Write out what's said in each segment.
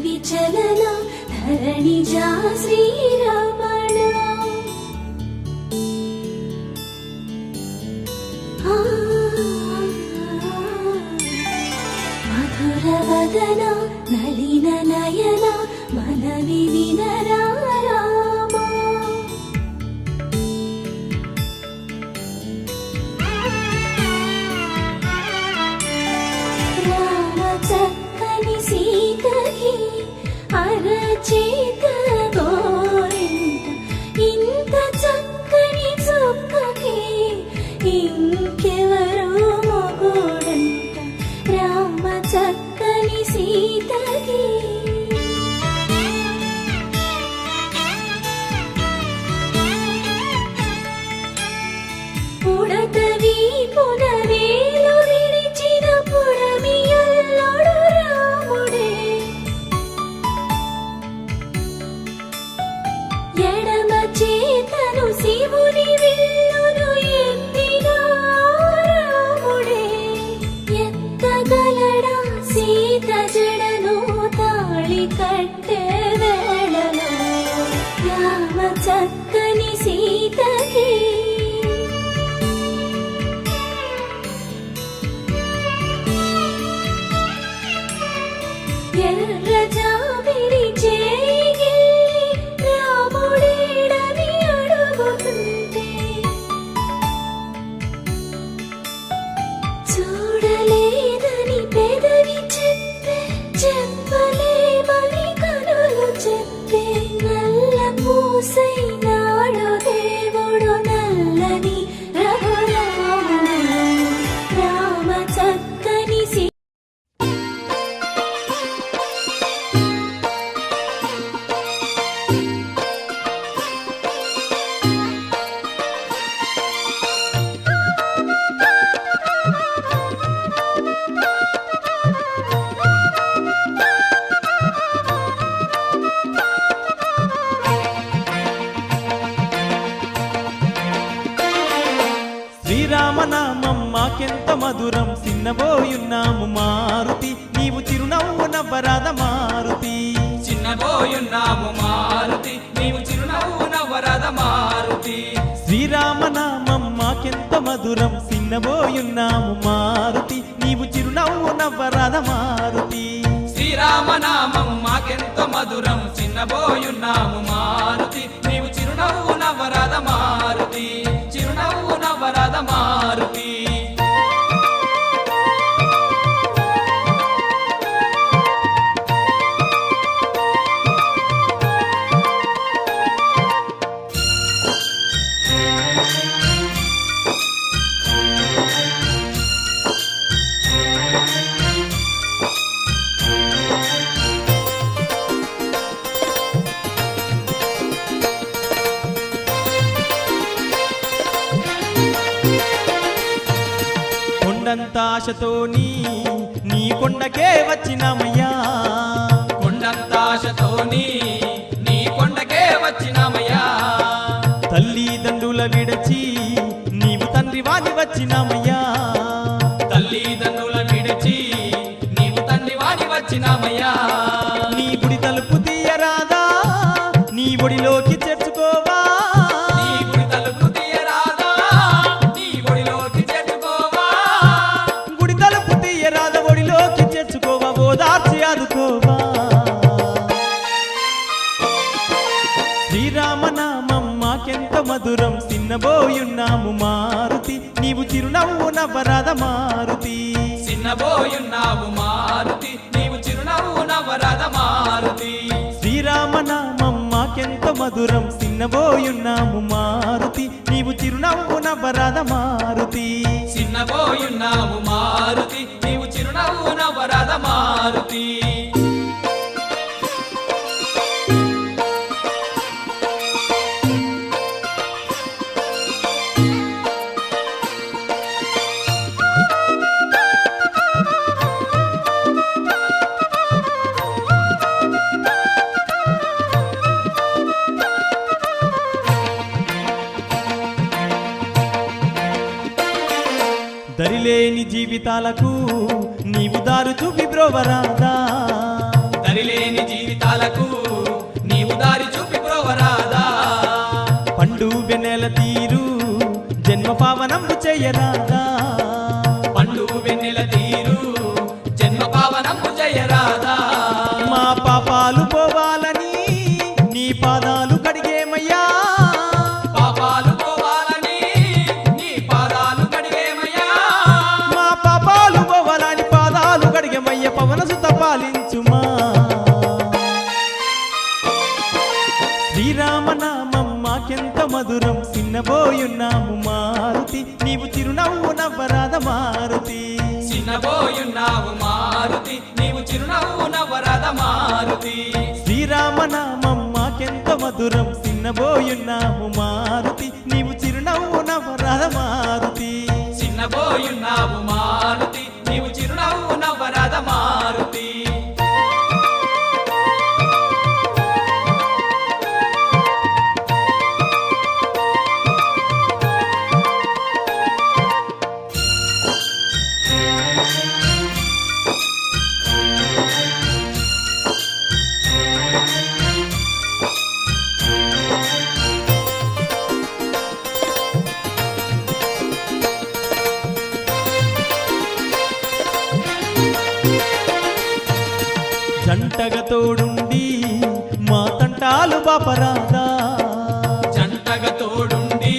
విచలన ధరణిజా శ్రీరమణ మధుర వదన నలిన నయన మనవి వినరా అరచేత గోరింట ఇంత చక్కని చుక్కకి ఇంకెవరో మొగుడంట రామ చక్కని సీతకి పుడతవి పునవేలు విడిచిన పుడమియల్లోడు రాముడే ఎడమ చేతను శివుని విల్లును ఎత్తిన రాముడే ఎత్తగలడా సీత జడను తాళి కట్టే వేళలో రామ చక్కని సీతకి ఎర్ర జాబిలి చేయి రాముడేడని అడుగుతుంటే చూడలేదని పెదవి చెప్పే చెప్పలేమని కనులు చెప్పే నల్ల పూసైనాడు దేవుడు నల్లని రఘురాముడు రామ చక్కని శ్రీరామనామం మాకెంత మధురం చిన్నబోయున్నాము మారుతి నీవు చిరునవ్వు నవ్వరాద మారుతి చిన్నబోయున్నాము మారుతి నీవు చిరునవ్వు నవ్వరాద మారుతి శ్రీరామనామం మాకెంత మధురం చిన్నబోయున్నాము మారుతి నీవు చిరునవ్వు నవ్వరాద మారుతి శ్రీరామనామం మాకెంతో మధురం చిన్నబోయున్నాము మారుతి నీవు చిరునవ్వు నవ్వరాద మారుతి చిరునవ్వు నవ్వరాద మారుతి కొండంత ఆశతోని నీ కొండకే వచ్చినామయ్యా కొండంత ఆశతోని నీ కొండకే వచ్చినామయ్యా తల్లిదండ్రుల విడచి నీవు తండ్రి వాది వచ్చినామయ్యా తల్లిదండ్రుల విడిచి నీవు తండ్రి వాడి వచ్చినామయ్యా నీ గుడి తలుపు తీయరాదా నీ ఒడిలోకి చేర్చుకోవా నీ గుడి తలుపు తీయరాదా నీ ఒడిలోకి చేర్చుకోవా గుడి తలుపు తీయరాద ఒడిలోకి చేర్చుకోవా ఓదార్చి ఆదుకోవా శ్రీరామనామం మాకెంత మధురం చిన్నబోయున్నాము మారుతి నీవు చిరునవ్వు నవ్వరాద మారుతి చిన్నబోయున్నావు మారుతి నీవు చిరునవ్వు నవ్వరాద మారుతి శ్రీరామనామం మాకెంత మధురం చిన్నబోయున్నాము మారుతి నీవు చిరునవ్వు నవ్వరాద మారుతి చిన్నబోయున్నావు మారుతి నీవు చిరునవ్వు నవ్వరాద మారుతి దరిలేని జీవితాలకు నీవు దారు చూపి బ్రోవరాదా దరిలేని జీవితాలకు నీవు దారి చూపి బ్రోవరాదా పండు వెన్నెల తీరు జన్మ పావనంబు చేయరాదా పండు వెన్నెల తీరు జన్మ పావనము జయరాదా మా పాపాలు పోవాలని నీ పాదాలు కడిగేమయ్యా పాపాలు పోవాలని నీ పాదాలు కడిగేమయ్యా మా పాపాలు పోవాలని పాదాలు కడిగేమయ్య పవన సుత పాలించుమా శ్రీరామనామం మాకెంత మధురం చిన్నబోయున్నాము మారుతి నీవు చిరునవ్వు నవ్వరాద మారుతి చిన్నబోయున్నావు మారుతి నీవు చిరునవ్వు నవ్వరాద మారుతి శ్రీరామనామం మాకెంత మధురం చిన్నబోయున్నాము మారుతి నీవు చిరునవ్వు నవ్వరాద మారుతి చిన్నబోయున్నావు మారుతి నీవు చిరునవ్వు నవ్వరాద మారుతి జంటగా తోడుండి మా తంటాలు బాపరాదా జంటగా తోడుండి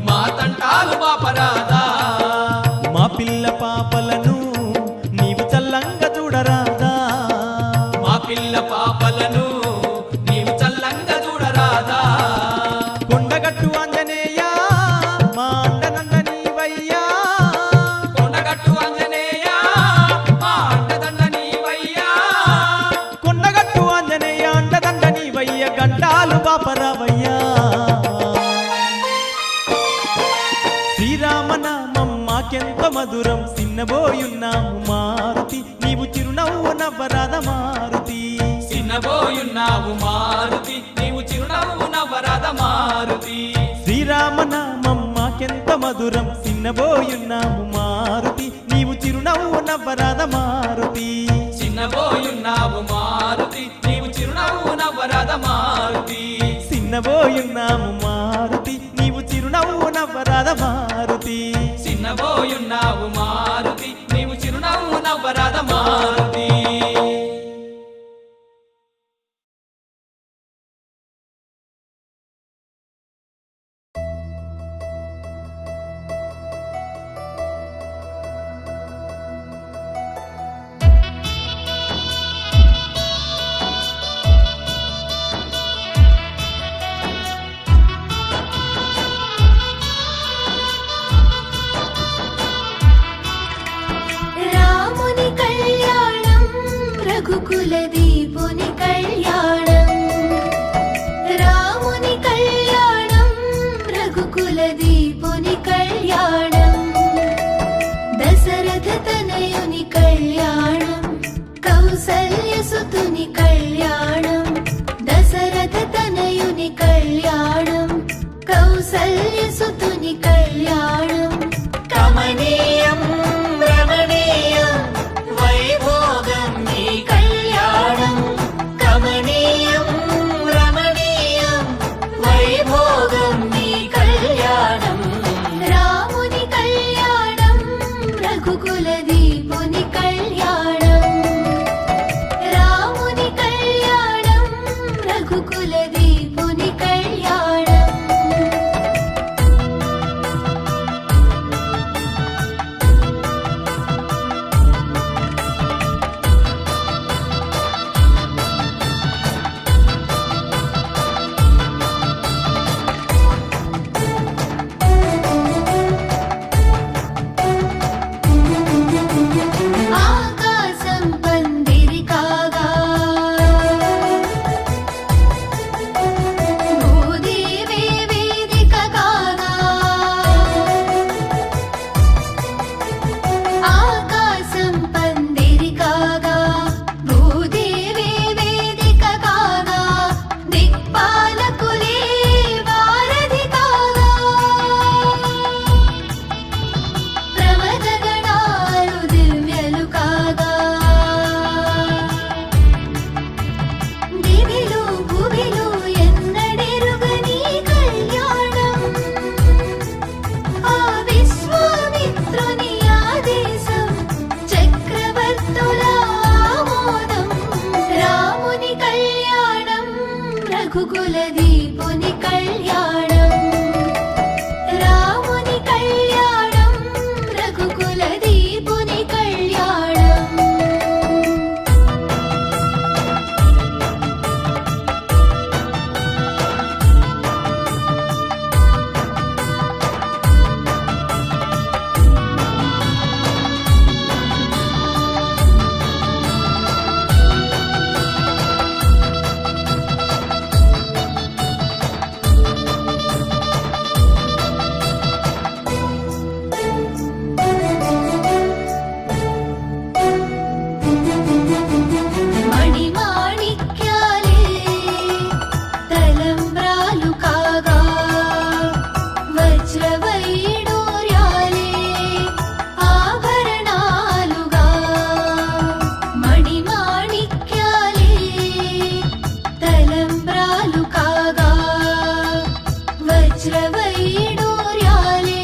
మా తంటాలు బాపరాదా మా పిల్ల పాపలను నీవు చల్లంగా చూడరాదా మా పిల్ల పాపలను నీవు చల్లంగా చూడరాదా కొండగట్టు ఆంజనేయ మా అండనంద నీవయ్యా కొండగట్టు ఆంజనేయ మా అండదండ నీవయ్యా కొండగట్టు ఆంజనేయ అండదండ నీవయ్య గంటాలు బాపరావయ్యా శ్రీరామనామం మాకెంత మధురం చిన్నబోయున్నాము మారుతి నీవు చిరునవ్వు నవ్వరాద మారుతి చిన్నబోయున్నావు మారుతి నీవు చిరునవ్వు నవ్వరాద మారుతి శ్రీరామనామం మాకెంత మధురం చిన్నబోయున్నాము మారుతి నీవు చిరునవ్వు నవ్వరాద మారుతి చిన్నబోయున్నావు మారుతి నీవు చిరునవ్వు నవ్వరాద మారుతి చిన్నబోయున్నాము మారుతి నీవు చిరునవ్వు నవ్వరాద మారుతి చిన్నబోయున్నావు మారుతి నీవు చిరునవ్వు నవ్వరాద మారుతి రాముని కళ్యాణం రఘుకుల దీపుని కళ్యాణం రాముని కళ్యాణం రఘుకుల దీపుని కళ్యాణం దశరథ తనయుని కళ్యాణం కౌసల్య సుతుని కళ్యాణం దశరథ తనయుని కళ్యాణం కౌసల్య సుతుని కళ్యాణం కమనీయం రమణీయం వైభోగం నీ కళ్యాణం కమనీయం రమణీయం వైభోగం నీ కళ్యాణం వజ్రవైడూర్యాలే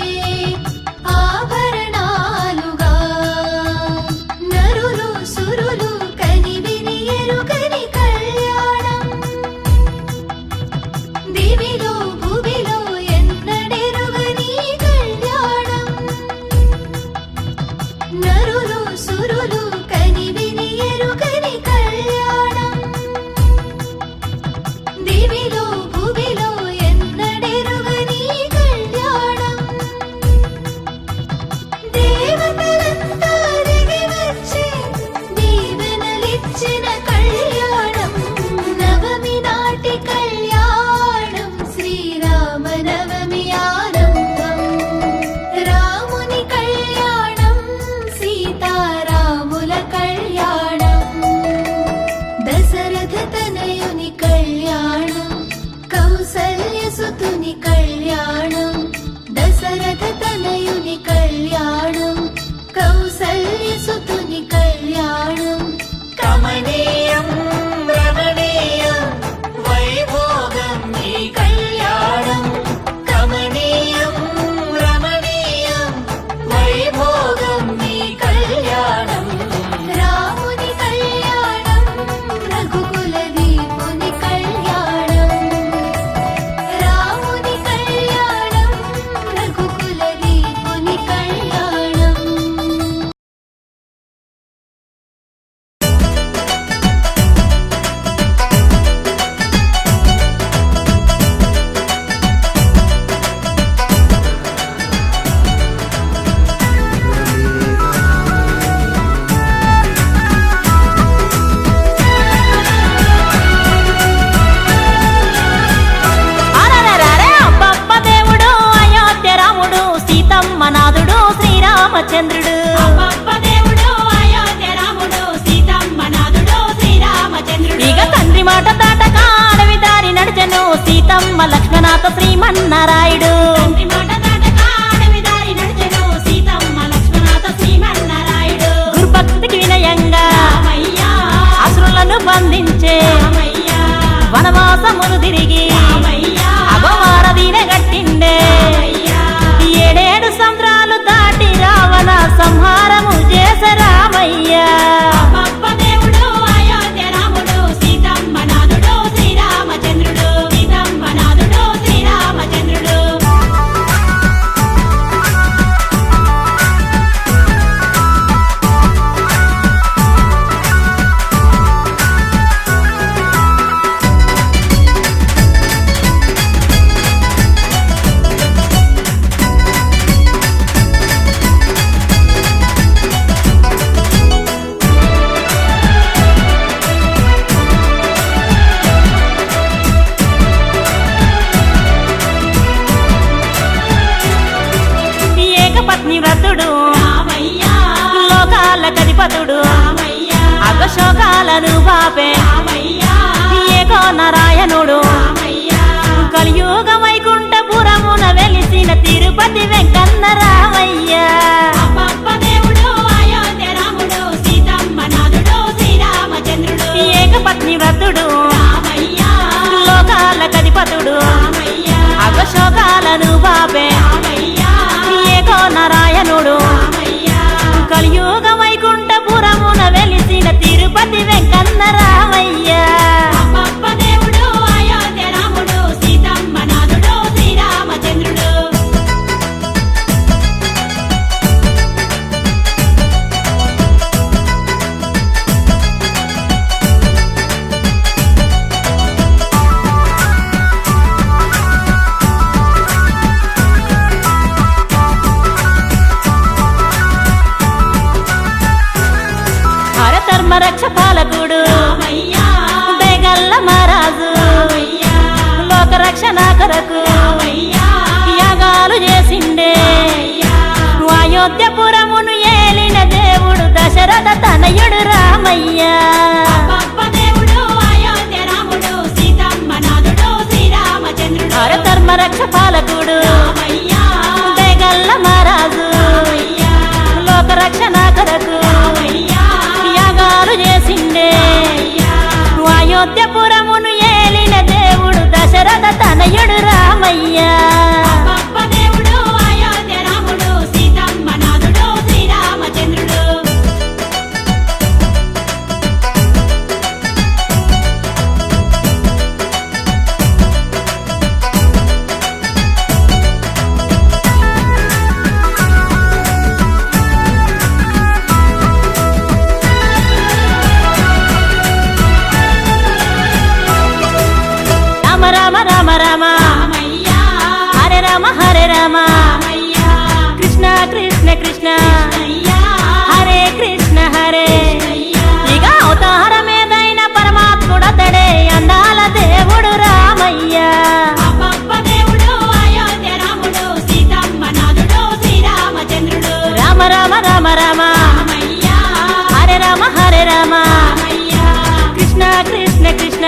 ఆభరణాలుగా నరులు సురులు కనివిని ఎరుగని కళ్యాణం దివిలో భువిలో ఎన్నడెరుగని కళ్యాణం నరులు సురులు కనివిని ఎరుగని కళ్యాణం దివిలో భువిలో ఎన్నడెరుగని కళ్యాణం దేవతలంతా దిగి వచ్చి దీవెనలిచ్చిన కళ్యాణం నవమి నాటి కళ్యాణం శ్రీరామనవమి ఆరంభం రాముని కళ్యాణం సీతారాముల కళ్యాణం దశరథ తనయుని కళ్యాణం కౌసల్యసుతుని కళ్యాణం దశరథ తనయుని కళ్యాణం కౌసల్యసుతుని కళ్యాణం కమనీయం రమణీయం వైభోగం ఈ కళ్యాణం కమనీయం రమణీయం వైభోగం ఈ కళ్యాణం రాముని కళ్యాణం రఘుకుల దీపుని కళ్యాణం రాముని కళ్యాణం రఘుకుల దీపుని కళ్యాణం అరరరరే అబ్బబ్బ దేవుడు అయోధ్య రాముడు సీతమ్మ నాథుడు శ్రీరామచంద్రుడు ఇక తండ్రి మాట దాటక అడవి దారి నడిచెను సీతమ్మ లక్ష్మణాథ శ్రీమన్నారాయుడు గురుభక్తికి వినయంగా అసురులను బంధించే వనవాసములు తిరిగి అగవారదీన గట్టిండే ఏడేడు సంద్రాలు దాటి రావణ సంహారము చేసే రామయ్య ఏకపత్ని వ్రతుడు లోకాల కధిపతుడు అగశోకాలను బాపే ఏకో నారాయణుడు కలియుగ వైకుంఠపురమున వెలిసిన తిరుపతి వెంకన్న రామయ్య ఏకపత్ని వ్రతుడు లోకాల కధిపతుడు అగశోకాలను బాపే ఏకో నారాయణుడు కలియుగ వైకుంఠపురమున వెలిసిన తిరుపతి వెంకన్న రామయ్య ధర్మరక్ష పాలకుడు బేగల్ల మహారాజు లోకరక్షణ కొరకు యాగాలు చేసిండే అయోధ్యపురమును ఏలిన దేవుడు దశరథ తనయుడు రామయ్య ధర్మరక్ష పాలకుడు బేగల్ల మహారాజు లోకరక్షణ కొరకు యాగాలు చేసిండే అయోధ్యపురమును ఏలిన దేవుడు దశరథ తనయుడు రామయ్య రామ కృష్ణ కృష్ణ కృష్ణ హరే కృష్ణ హరే ఇక అవతారమేదైన పరమాత్ముడతడే అందాల దేవుడు రామయ్య రామ రామ రామ రామ హరే రామ కృష్ణ కృష్ణ కృష్ణ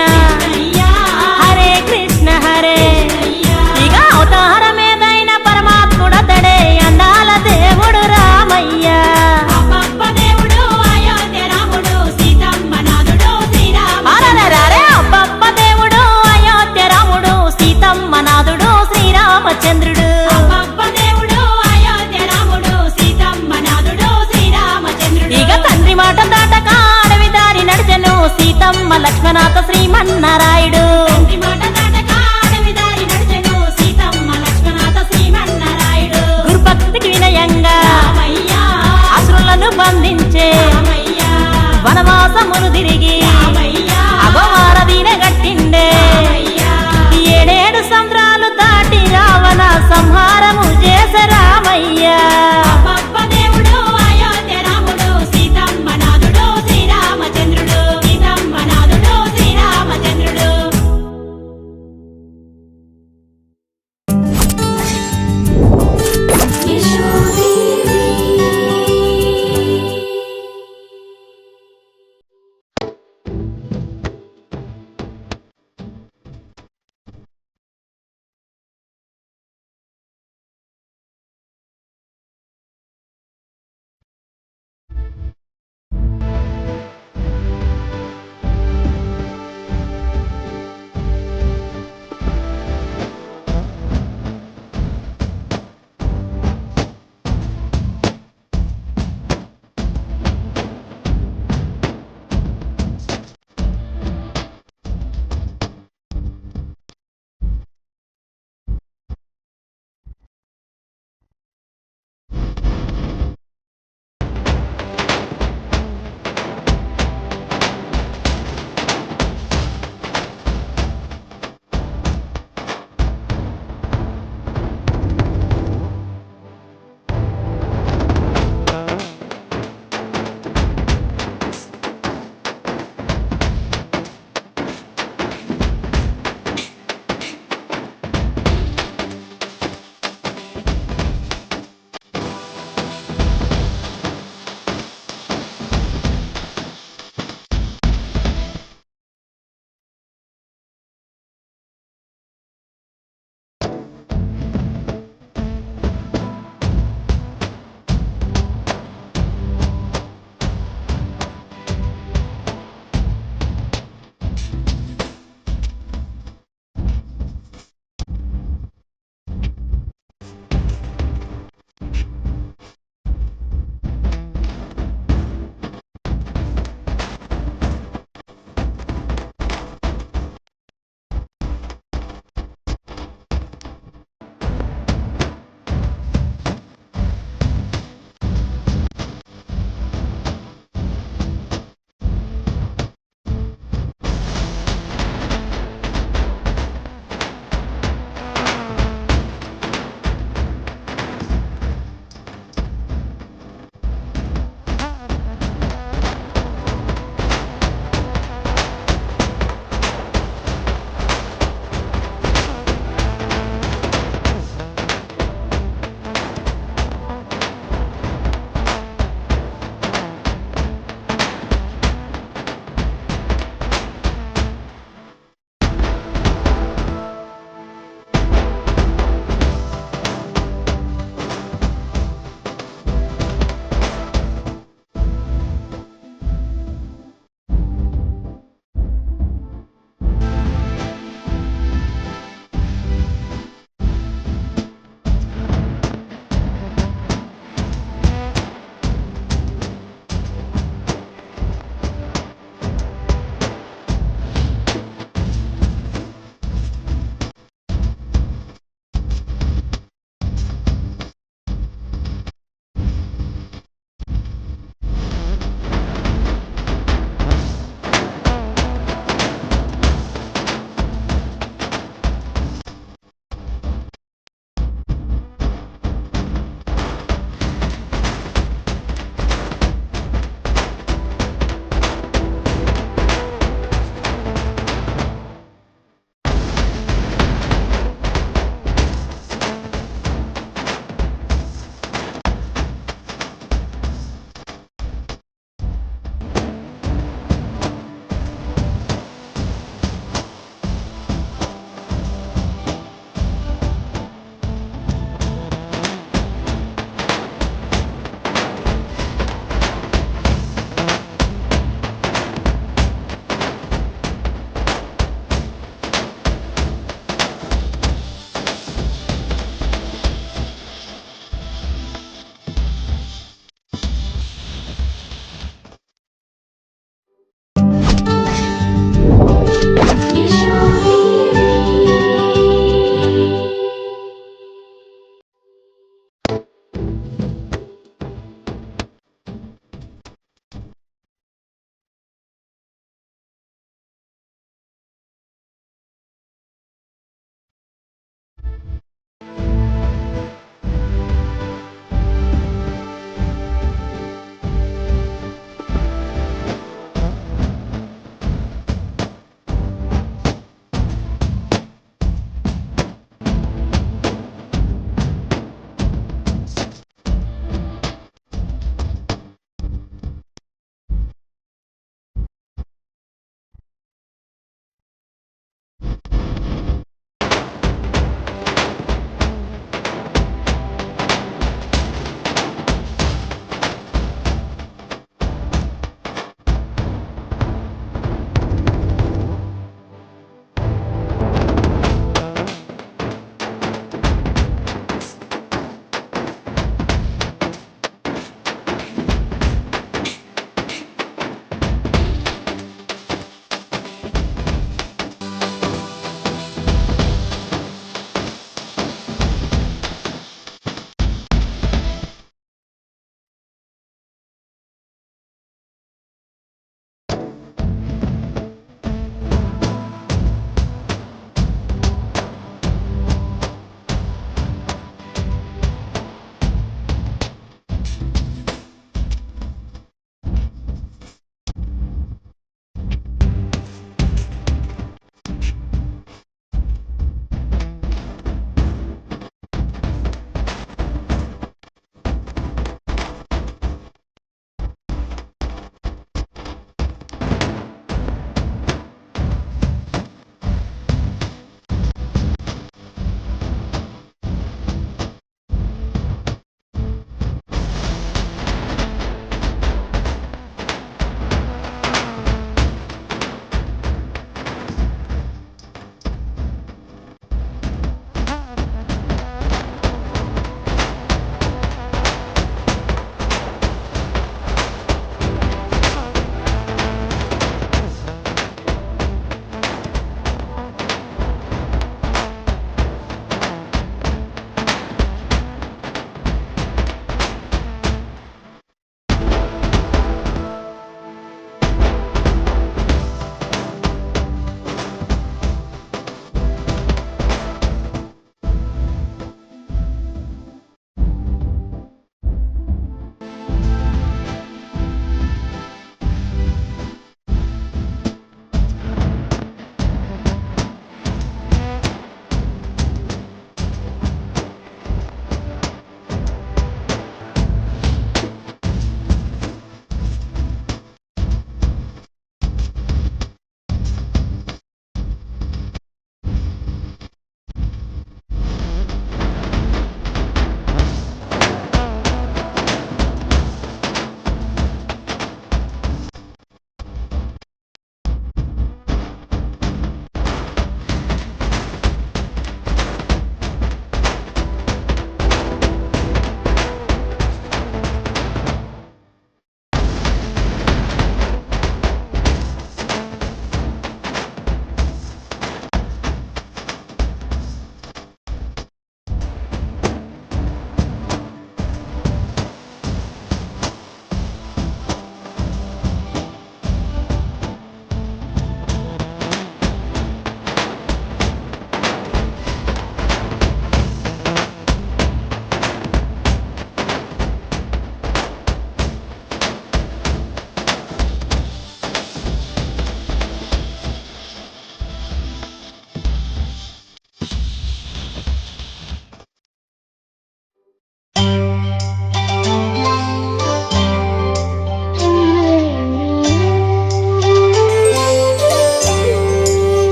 హరే కృష్ణ హరే ఇక అవతారమేదైన పరమాత్ముడతడే అందాల దేవుడు రామయ్య అరెరెరెరె, అబ్బబ్బ దేవుడు అయోధ్య రాముడు సీతమ్మ నాథుడు శ్రీరామచంద్రుడు ఇక తండ్రి మాట దాటక అడవి దారి నడిచెను సీతమ్మ లక్ష్మణాథ శ్రీమన్నారాయుడు గురుభక్తికి వినయంగా అసురులను బంధించే వనవాసమును తిరిగి అగవారదీన గట్టిండే 7 సంద్రాలు దాటి రావణ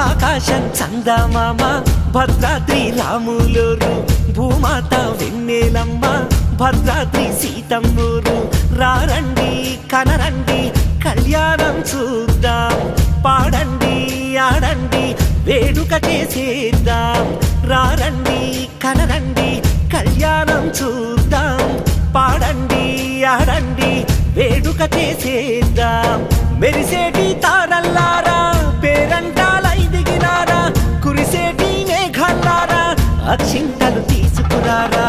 ఆకాశం చందమామ భద్రాద్రి రాములూరు భూమాత వెన్నెలమ్మ భద్రాద్రి సీతమ్మూరు రారండి కనరండి కళ్యాణం చూద్దాం పాడండి ఆడండి వేడుక చేసేద్దాం రారండి కనరండి కళ్యాణం చూద్దాం పాడండి ఆడండి వేడుక చేసేద్దాం మెరిసేటి తారల్లారా పేరంటాలై దిగినారా కురిసేటి మేఘాలారా అక్షింతలు తీసుకురారా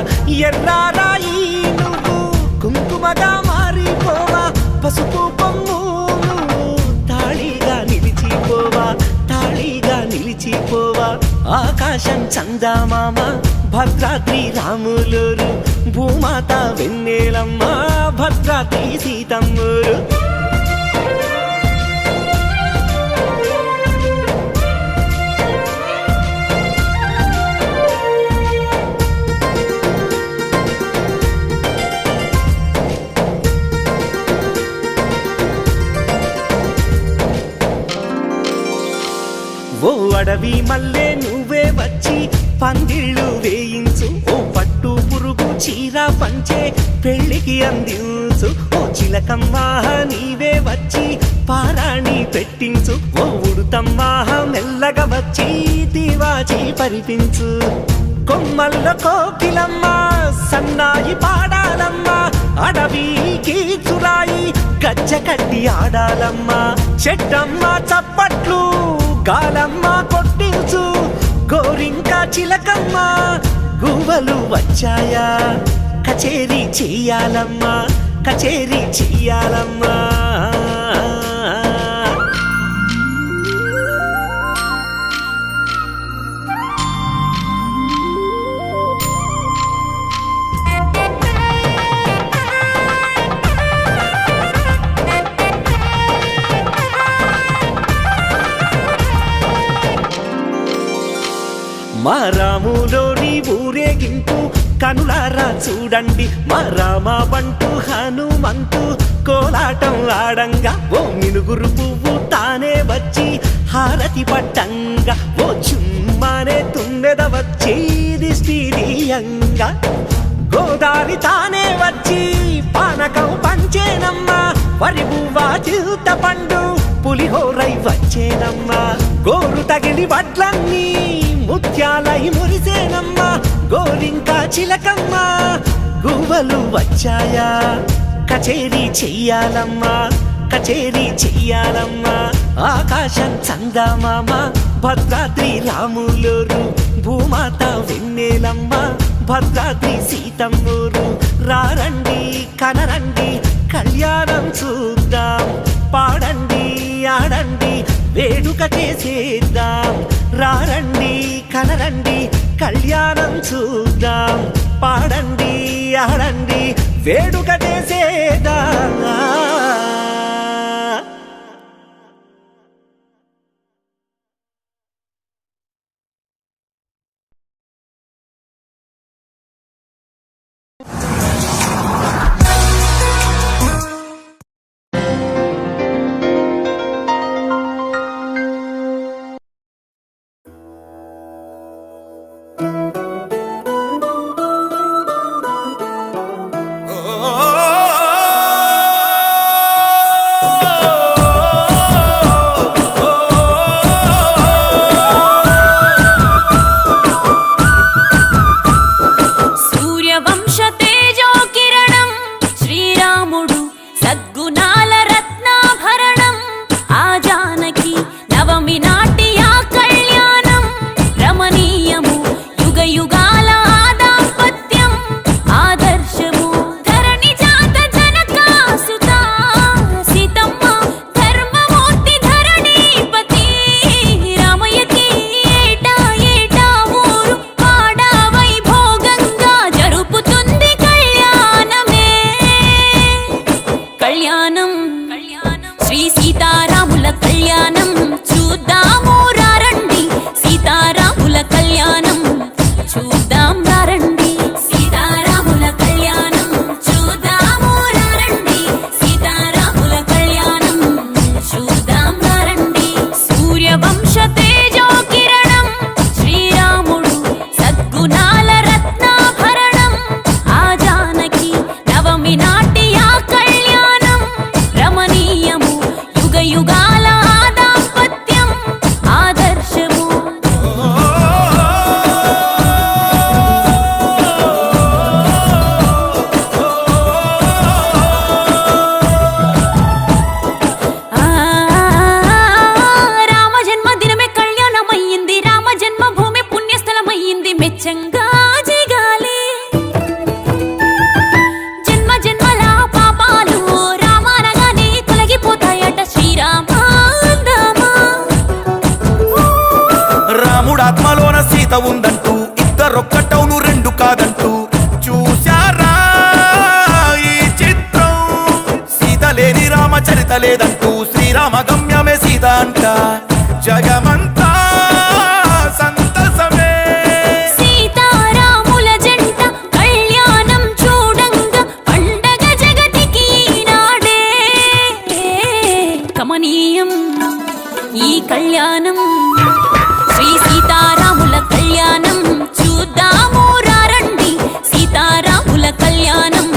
ఎర్రారా ఈ నువ్వు కుంకుమగా మారిపోవా పసుపు పొమ్ము నువ్వు తాళిగా నిలిచిపోవా తాళిగా నిలిచిపోవా ఆకాశం చందమామ భద్రాద్రి రాములూరు భూమాత వెన్నెలమ్మ భద్రాద్రి సీతమ్మూరు ఓ అడవి మల్లె నువ్వే వచ్చి పందిళ్ళు వేయించు ఓ పట్టు పురుగు చీర పంచే పెళ్లికి అందించు ఓ చిలకమ్మ నీవే వచ్చి పారాణి పెట్టించు ఓ ఉడుతమ్మ మెల్లగా వచ్చి దీవాచి పరిపించు కొమ్మల్లో కోకిలమ్మ సన్నాయి పాడాలమ్మ అడవికి చురాయి గజ్జ కట్టి ఆడాలమ్మ చెట్టమ్మ చప్పట్లు గాలమ్మ కొట్టించు గోరింక చిలకమ్మ గువ్వలు వచ్చాయా కచేరీ చెయ్యాలమ్మా కచేరీ చెయ్యాలమ్మా మా రాములోని ఊరేగింపు కనులారా చూడండి మా రామ బంటు హనుమంతు కోలాటం ఆడంగా ఓ మినుగురు పువ్వు తానే వచ్చి హారతి పట్టంగా ఓ చుమ్మానే తుమ్మెద వచ్చి దిష్టియంగా గోదారి తానే వచ్చి పానకం పంచేనమ్మా వరి పువ్వా చింత పండు పులిహోరై వచ్చేనమ్మా గోరు తగిలి వడ్లన్నీ ముత్యాలై మురిసేనమ్మా గోరింకా చిలకమ్మ గువ్వలు వచ్చాయా కచేరీ చెయ్యాలమ్మా కచేరీ చెయ్యాలమ్మా ఆకాశం చందమామ భద్రాద్రి రాములూరు భూమాత వెన్నెలమ్మ భద్రాద్రి సీతమ్మూరు రారండి కనరండి కళ్యాణం చూద్దాం పాడండి ఆడండి వేడుక చేసేద్దాం రారండి కనరండి కళ్యాణం చూద్దాం పాడండి ఆడండి వేడుక చేసేద్దాం ఉందంటూ ఇద్దరొక్కటవును రెండు కాదంటూ చూశారా ఈ చిత్రం సీత లేని రామచరిత లేదంటూ శ్రీరామ గమ్యమే సీత అంట జగమంతా సంతసమే సీతారాముల జంట కళ్యాణం చూడంగా పండగ జగతికి నాడే కమనీయం ఈ కళ్యాణం శ్రీ సీతారాముల కళ్యాణం చూద్దాము రండి సీతారాముల కళ్యాణం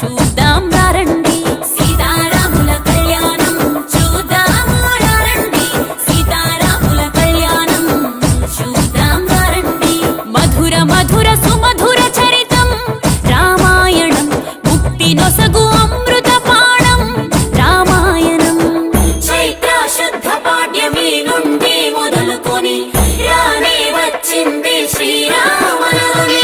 చూద్దాం రండి సీతారాముల కళ్యాణం చూద్దాము రండి సీతారాముల కళ్యాణం చూద్దాం రండి మధుర మధుర సుమధుర చరితం రామాయణం ముక్తి నొసగు అమృత పాణం రామాయణం చైత్ర శుద్ధ పాడ్యమి నుండి మొదలుకొని రానే వచ్చింది శ్రీరామనవమి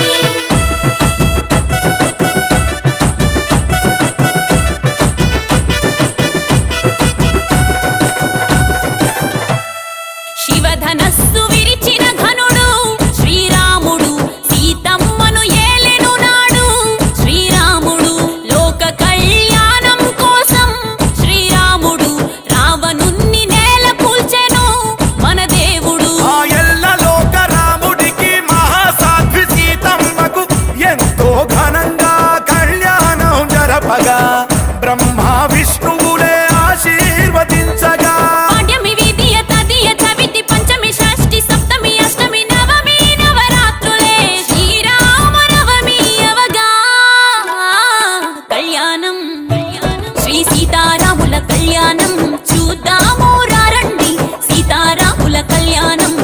శివధనస్సు విరిచిన ఘనుడు శ్రీరాముడు సీతమ్మను ఏలెను నాడు శ్రీరాముడు లోక కళ్యాణం కోసం శ్రీరాముడు రావణుణ్ణి నేల కూల్చెను మన దేవుడు ఆ ఎల్ల లోక రాముడికి మహాసాధ్వి సీతమ్మకు ఎంతో ఘనంగా కళ్యాణం జరపగా బ్రహ్మ విష్ణువులే ఆశీర్వదించగా పాడ్యమి విధియ తదియ చవితి పంచమి షష్ఠి సప్తమి అష్టమి నవమి నవరాత్రులే శ్రీరామనవమి అవగా కళ్యాణం శ్రీ సీతారాముల కళ్యాణం చూద్దాము రండి సీతారాముల కళ్యాణం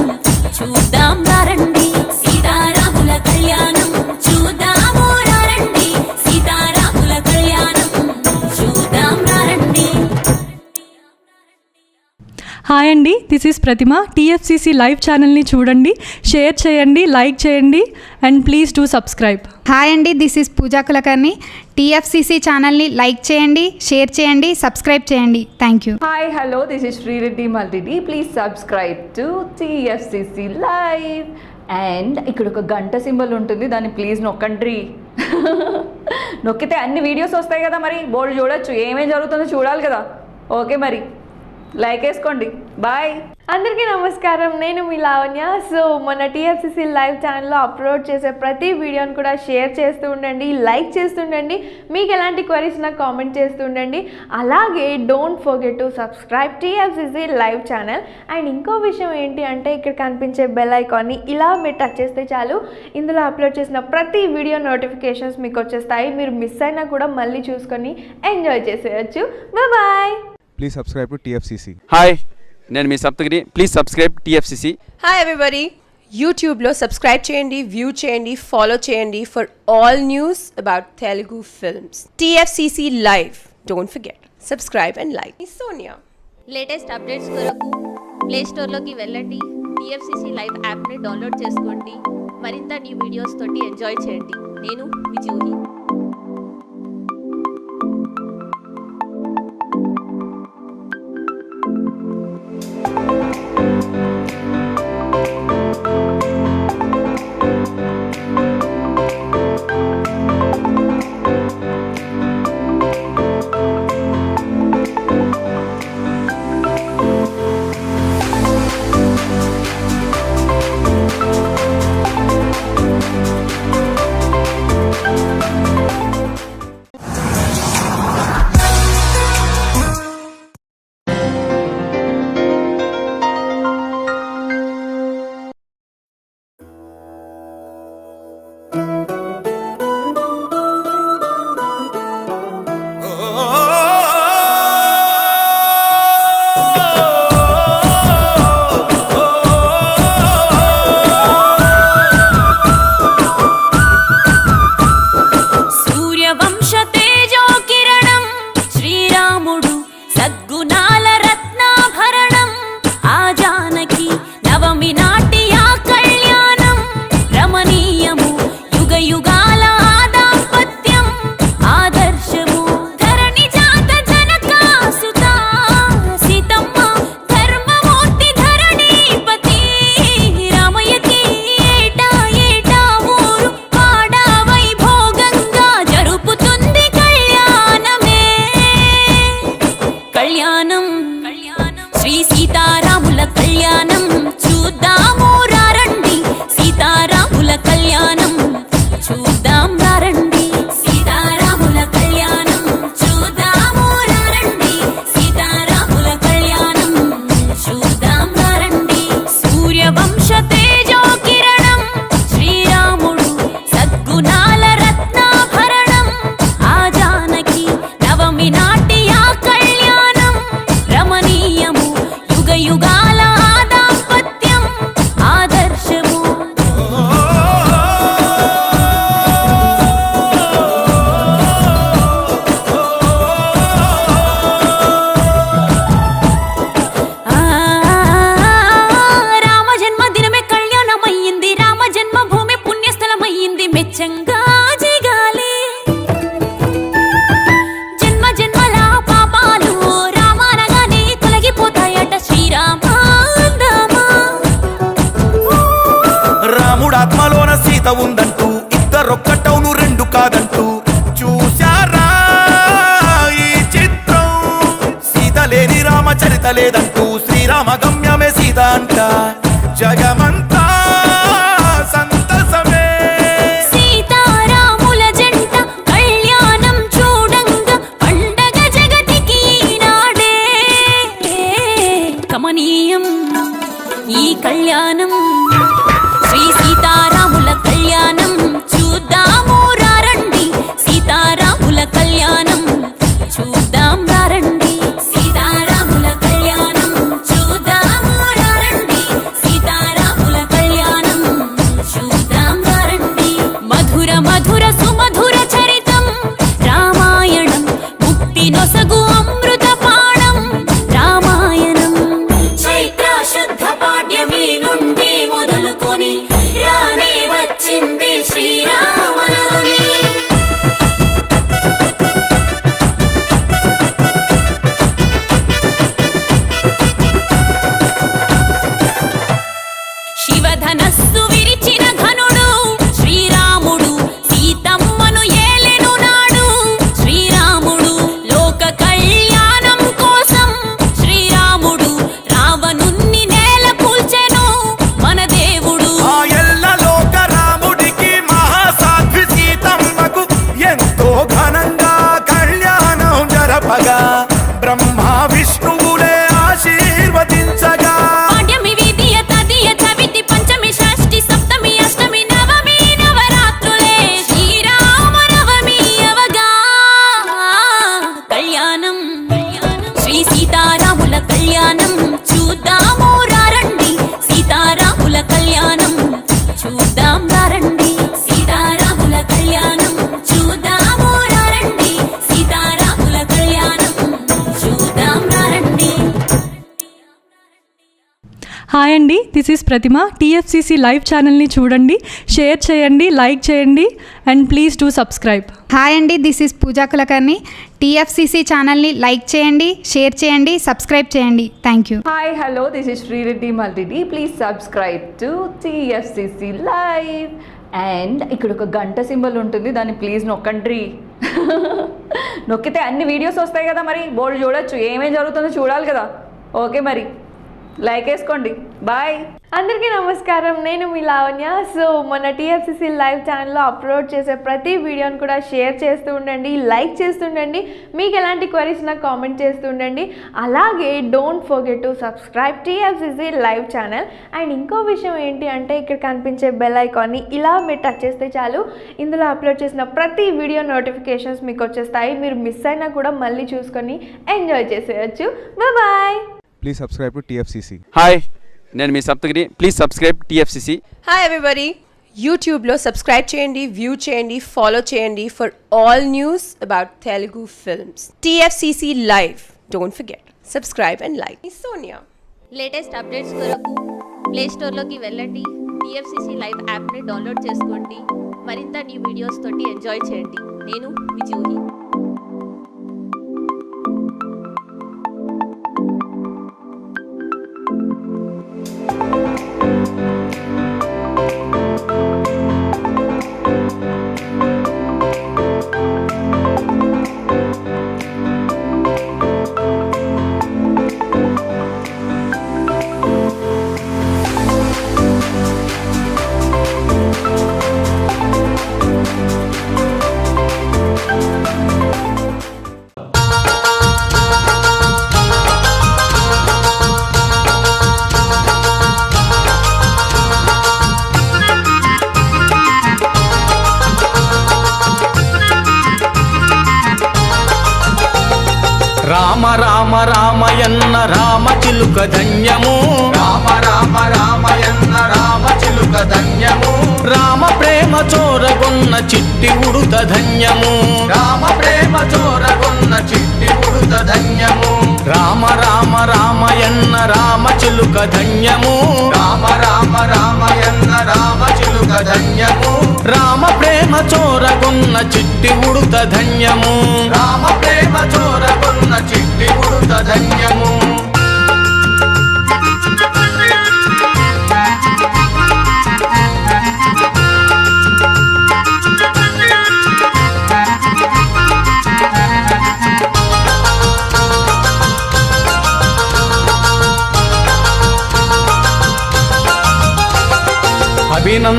చూద్దాం రండి సీతారాముల కళ్యాణం చూద్దాము రండి సీతారాముల కళ్యాణం చూద్దాం రండి. హాయ్ అండి, this is Pratima. TFCC live ఛానల్ని చూడండి, షేర్ చేయండి, లైక్ చేయండి and please do subscribe. Hi అండి, this is Pooja Kulkarni. TFCC ఛానల్ని లైక్ చేయండి, షేర్ చేయండి, సబ్స్క్రైబ్ చేయండి. Thank you. Hi, hello, this is Sri Reddy Maltidi. Please subscribe to TFCC Live. And ఇక్కడ ఒక గంట సింబల్ ఉంటుంది, దాన్ని ప్లీజ్ నొక్కండి. నొక్కితే అన్ని వీడియోస్ వస్తాయి కదా, మరి బోర్డు చూడొచ్చు, ఏమేం జరుగుతుందో చూడాలి కదా. ఓకే, మరి లైక్ వేసుకోండి. బాయ్. అందరికీ నమస్కారం, నేను మీ లావణ్య. సో మన టీఎఫ్సిసి లైవ్ ఛానల్లో అప్లోడ్ చేసే ప్రతి వీడియోని కూడా షేర్ చేస్తూ ఉండండి, లైక్ చేస్తుండండి. మీకు ఎలాంటి క్వరీస్ నాకు కామెంట్ చేస్తూ ఉండండి. అలాగే don't forget to subscribe TFCC live channel. And ఇంకో విషయం ఏంటి అంటే, ఇక్కడ కనిపించే బెల్ ఐకాన్ని ఇలా మీరు టచ్ చేస్తే చాలు, ఇందులో అప్లోడ్ చేసిన ప్రతి వీడియో నోటిఫికేషన్స్ మీకు వచ్చేస్తాయి. మీరు మిస్ అయినా కూడా మళ్ళీ చూసుకొని ఎంజాయ్ చేసేయచ్చు. Bye. Please subscribe to TFCC. Hi, నేను మీ Saptagiri. Please subscribe TFCC. Hi everybody, యూట్యూబ్లో సబ్స్క్రైబ్ చేయండి, వ్యూ చేయండి, ఫాలో చేయండి for all news about Telugu films. TFCC live, don't forget subscribe and like. Sonia. Latest updates కొరకు ప్లే స్టోర్లోకి వెళ్ళండి, టీఎఫ్సిసి లైవ్ యాప్ని డౌన్లోడ్ చేసుకోండి, మరింత న్యూ వీడియోస్ తోటి ఎంజాయ్ చేయండి. నేను మీ జూహి. కళ్యాణం చూద్దాము రండి సీతారాముల కళ్యాణం చూద్దాం రండి సీతారాముల కళ్యాణం చూద్దాము రండి సీతారాముల కళ్యాణం చూద్దాం రండి సూర్యవంశ తేజో కిరణం శ్రీరాముడు సద్గుణాల రత్నాభరణం ఆ జానకి నవమి నాటి ఆ కళ్యాణం రమణీయము యుగ యుగాల ఆ దాంపత్యం ఆదర్శము రామ జన్మదినమే కళ్యాణమయ్యింది రామ జన్మభూమి పుణ్యస్థలమయ్యింది మెచ్చంగా జిగాలి జన్మ జన్మల పాపాలు రామానగానే తొలగిపోతాయట శ్రీరామాందమా రాముడాత్మలోన సీత ఉందంటూ ఇద్దరొక్కటవును రెండు కాదంటూ చూశారా ఈ చిత్రం సీత లేని రామచరిత లేదంటూ శ్రీరామ గమ్యమే సీత అంట జగమంతా సంతసమే సీతారాముల జంట కళ్యాణం చూడంగా పండగ జగతికి నాడే కమనీయం ఈ కళ్యాణం శ్రీ సీతారాముల కళ్యాణం చూద్దాము రండి సీతారాముల కళ్యాణం చూద్దాం రండి సీతారాముల కళ్యాణం చూద్దాము రండి సీతారాముల కళ్యాణం చూద్దాం రండి మధుర మధుర సుమధుర చరితం రామాయణం ముక్తి నొసగు అమృత పాణం రామాయణం చైత్ర శుద్ధ పాడ్యమి నుండి మొదలుకొని రానే వచ్చింది శ్రీరామనవమి శివధనస్సు విరిచిన ఘనుడు శ్రీరాముడు సీతమ్మను ఏలెను నాడు శ్రీరాముడు లోక కళ్యాణం కోసం శ్రీరాముడు రావణుణ్ణి నేల కూల్చెను మన దేవుడు ఆ ఎల్ల లోక రాముడికి మహాసాధ్వి సీతమ్మకు ఎంతో ఘనంగా కళ్యాణం జరపగా బ్రహ్మ విష్ణువులే ఆశీర్వదించగా పాడ్యమి విధియ తదియ చవితి పంచమి షష్ఠి సప్తమి అష్టమి నవమి నవరాత్రులే శ్రీరామనవమి అవగా కళ్యాణం శ్రీ సీతారాముల కళ్యాణం చూద్దాము రండి సీతారాముల కళ్యాణం చూద్దాం రండి సీతారాముల కళ్యాణం చూద్దాము రండి సీతారాముల కళ్యాణం చూద్దాం రండి హాయ్ అండి, this is Pratima. TFCC live ఛానల్ని చూడండి, షేర్ చేయండి, లైక్ చేయండి and please do subscribe. Hi అండి, this is Pooja Kulkarni. TFCC ఛానల్ని లైక్ చేయండి, షేర్ చేయండి, సబ్స్క్రైబ్ చేయండి. Thank you. Hi hello this is Sri Reddy మల్టిడి. Please subscribe to TFCC live. And ఇక్కడ ఒక గంట సింబల్ ఉంటుంది, దాన్ని ప్లీజ్ నొక్కండి. నొక్కితే అన్ని వీడియోస్ వస్తాయి కదా, మరి బోర్డు చూడొచ్చు, ఏమేం జరుగుతుందో చూడాలి కదా. ఓకే, మరి లైక్ వేసుకోండి. బాయ్. అందరికీ నమస్కారం, నేను మీ లావణ్య. సో మన టీఎఫ్సిసి లైవ్ ఛానల్లో అప్లోడ్ చేసే ప్రతి వీడియోని కూడా షేర్ చేస్తూ ఉండండి, లైక్ చేస్తుండండి. మీకు ఎలాంటి క్వరీస్ నాకు కామెంట్ చేస్తూ ఉండండి. అలాగే don't forget to subscribe TFCC live channel. And ఇంకో విషయం ఏంటి అంటే, ఇక్కడ కనిపించే బెల్ ఐకాన్ని ఇలా మీరు టచ్ చేస్తే చాలు, ఇందులో అప్లోడ్ చేసిన ప్రతి వీడియో నోటిఫికేషన్స్ మీకు వచ్చేస్తాయి. మీరు మిస్ అయినా కూడా మళ్ళీ చూసుకొని ఎంజాయ్ చేసేయచ్చు. Bye. Please subscribe to TFCC. Hi, నేను మీ Saptagiri. Please subscribe TFCC. Hi everybody, యూట్యూబ్లో సబ్స్క్రైబ్ చేయండి, వ్యూ చేయండి, ఫాలో చేయండి for all news about Telugu films. TFCC live, don't forget, subscribe and like. Sonia. Latest updates కొరకు ప్లే స్టోర్లోకి వెళ్ళండి, టీఎఫ్సిసి లైవ్ యాప్ని డౌన్లోడ్ చేసుకోండి. మరింత న్యూ వీడియోస్ తోటి ఎంజాయ్ చేయండి. నేను మీ జూహి. రామ రామ రామయన్న రామ చిలుక ధన్యము రామ రామ రామయన్న రామ చిలుక ధన్యము రామ ప్రేమ చోరగొన్న చిట్టి ఉడుత ధన్యము రామ ప్రేమ చోరగొన్న చిట్టి ఉడుత ధన్యము రామ రామ రామయన్న రామ చిలుక ధన్యము రామ రామ రామయన్న రామ చిలుక ధన్యము రామ ప్రేమ చోరగొన్న చిట్టి ఉడుత ధన్యము రామ ప్రేమ చోరగొన్న చిట్టి ఉడుత ధన్యము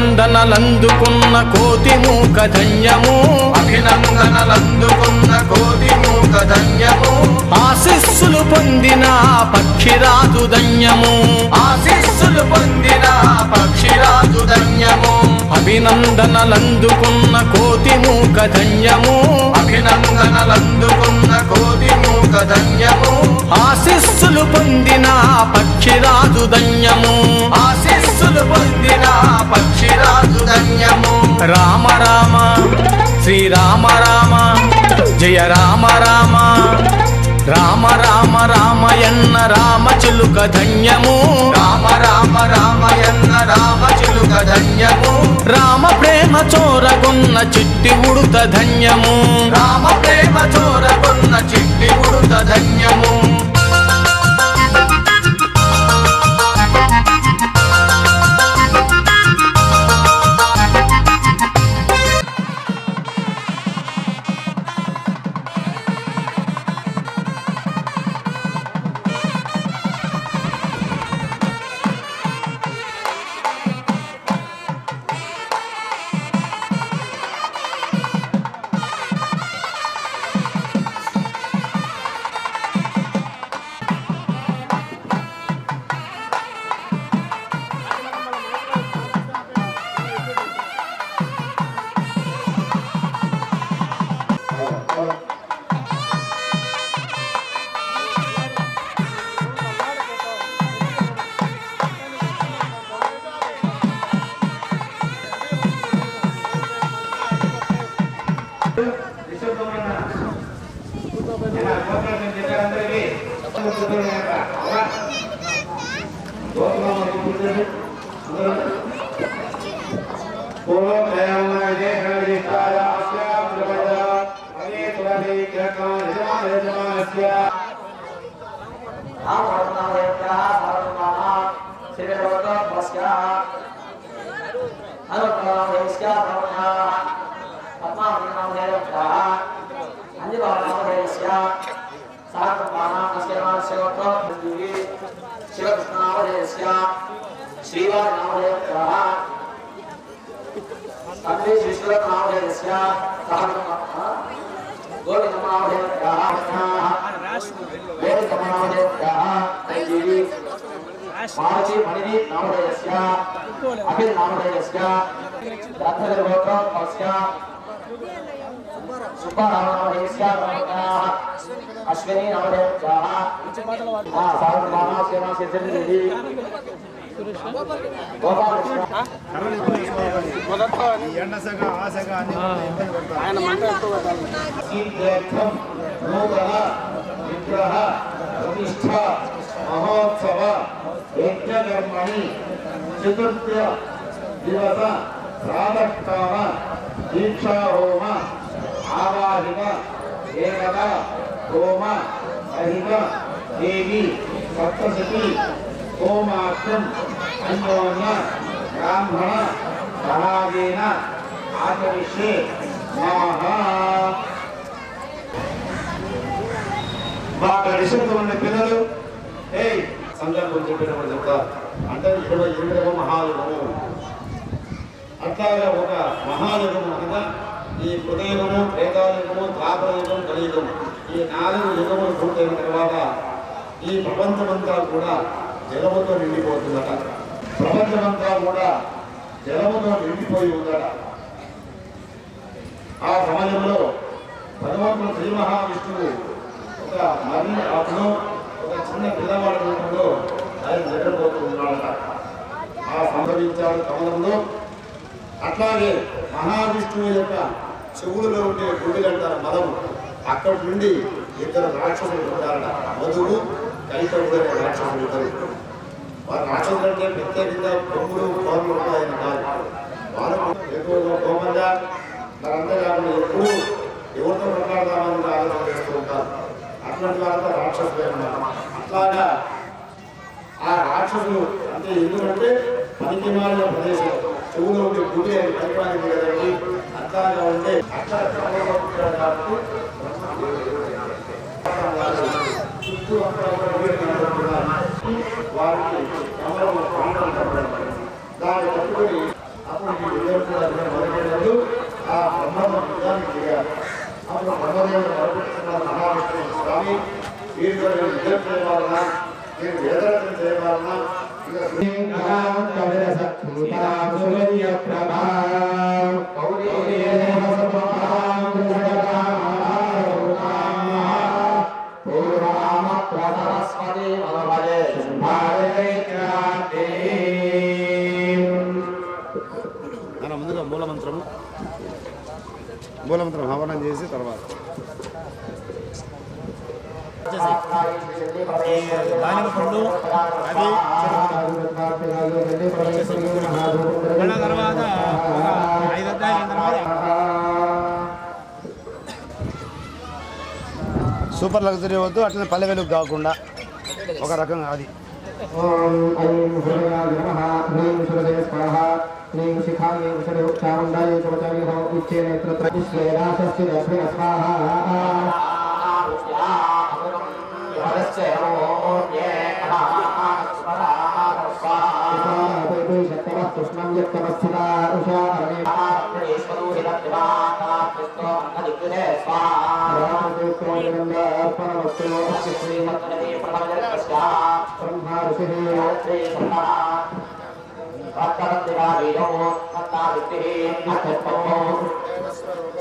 అభినందనలందుకున్న కోతి మూక ధన్యము అభినందనలందుకున్న కోటి మూక ధన్యము ఆశీస్సులు పొందిన పక్షిరాజు ధన్యము ఆశీస్సులు పొందిన పక్షిరాజు ధన్యము అభినందనలందుకున్న కోతి మూక ధన్యము అభినందనలందుకున్న కోటి మూక ధన్యము ఆశీస్సులు పొందిన పక్షిరాజు ధన్యము ఆశీస్సులు పొందిన పక్షిరాజు ధన్యము రామ రామ శ్రీరామ రామ జయ రామ రామ రామ రామ రామయన్న రామ చిలుక ధన్యము రామ రామ రామయన్న రామ చిలుక ధన్యము రామ ప్రేమ చోరగొన్న చిట్టి ఉడుత ధన్యము రామ ప్రేమ చోరగొన్న చిట్టి ఉడుత ధన్యము अश्विनी महोत्सव यज्ञकर्मणि चतुर्थ दिवस प्रातःकाल दीक्षा होम आवाहिक एकदा होम सहित देवी सप्तशती होमाख्यम अन्योन्य ब्राह्मण सहायेन आचरिष्ये महा బాగా డిస్టర్బ్ ఉన్న పిల్లలు సందర్భం చెప్పినప్పుడు చెప్తారు అంటే ఇక్కడ ఇంద్రవ మహాయుగము అట్లాగా ఒక మహాయుగము అనగా ఈ కృతయుగము త్రేతాయుగము ద్వాపరయుగం కలియుగము ఈ 4 యుగములు పూర్తయిన తర్వాత ఈ ప్రపంచమంతా కూడా జలముతో నిండిపోతుందట. ప్రపంచమంతా కూడా జలముతో నిండిపోయి ఉందట. ఆ సమయంలో భగవంతుడు శ్రీ మహావిష్ణువు ఒక ఒక మరణి అతను ఒక చిన్న పిల్లవాడి రూపంలో ఆయన నిద్రపోతూ ఉన్నాడట. ఆ సంభవించాడు కమలంలో. అట్లాగే మహావిష్ణువు యొక్క చెవులలో ఉండే గుడిలంటారు మలము, అక్కడి నుండి ఇద్దరు రాక్షసులు ఉంటారట. మధువు కైకవుడు అనే రాక్షసులు ఇద్దరు. వారు రాక్షసులు అంటే ప్రత్యేకంగా కొమ్ములు కోరలు ఉంటాయని కాదు, వారు ఎక్కువగా కోమంగా మరంతా కాకుండా ఎప్పుడు ఎవరితో మాట్లాడదామని ఆలోచన చేస్తూ ఉంటారు. అట్లాంటి వాళ్ళతో రాక్షసులే ఉన్నారు. అట్లాగా ఆ రాక్షసులు అంటే ఎందుకంటే పనికి మారిన ప్రదేశం, చెవులో ఉండే గుడి అని పరిపాలింది కదండి. అట్లాగా ఉంటే అక్కడ కాబట్టి చుట్టూ వారికి దాన్ని పట్టుకొని అప్పుడు మొదలైనప్పుడు ఆ బ్రహ్మ యుద్ధానికి దిగారు. అప్పుడు బ్రహ్మదేవుడు మొదలుపెట్టుకున్న మహావిష్ణువు స్వామి వీరితో యుద్ధం చేయవాలన్నా, నేను వేదరచన చేయవాలన్నా ముందుగా మూలమంత్రం హవనం చేసి తర్వాత దానిమ్మ పండు అది తర్వాత 5 అధ్యాయుల తర్వాత సూపర్ లగ్జరీ వద్దు, అట్లనే పల్లె వెలుగు కాకుండా ఒక రకంగా అది.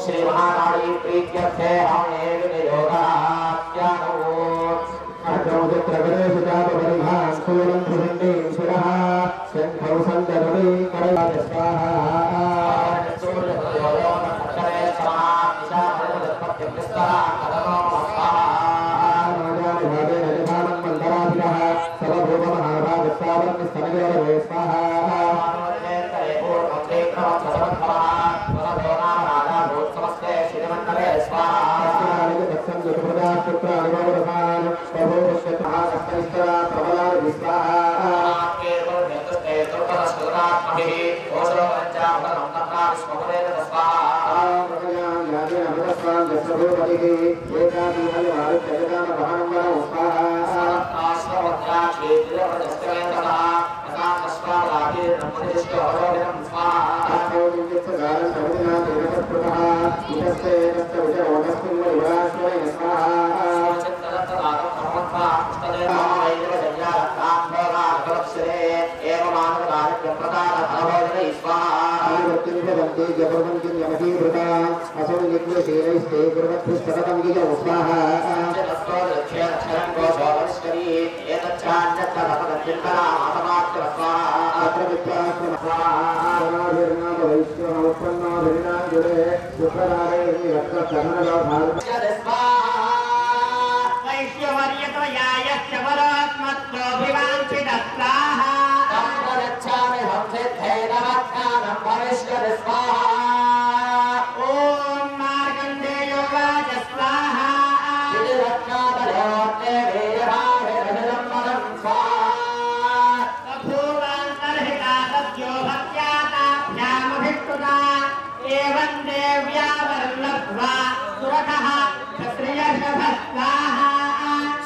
श्री महाकाली प्रीत्यर्थे हवने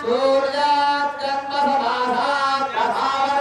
सूर्यात् कर्म समाधात्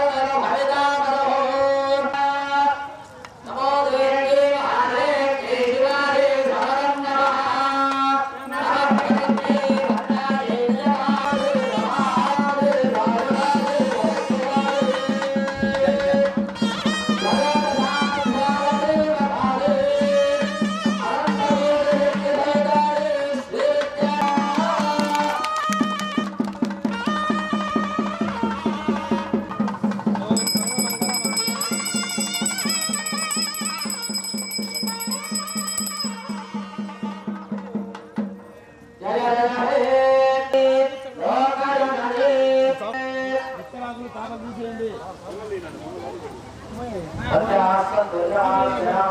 సత్యాస్వ దుర్యాస్యా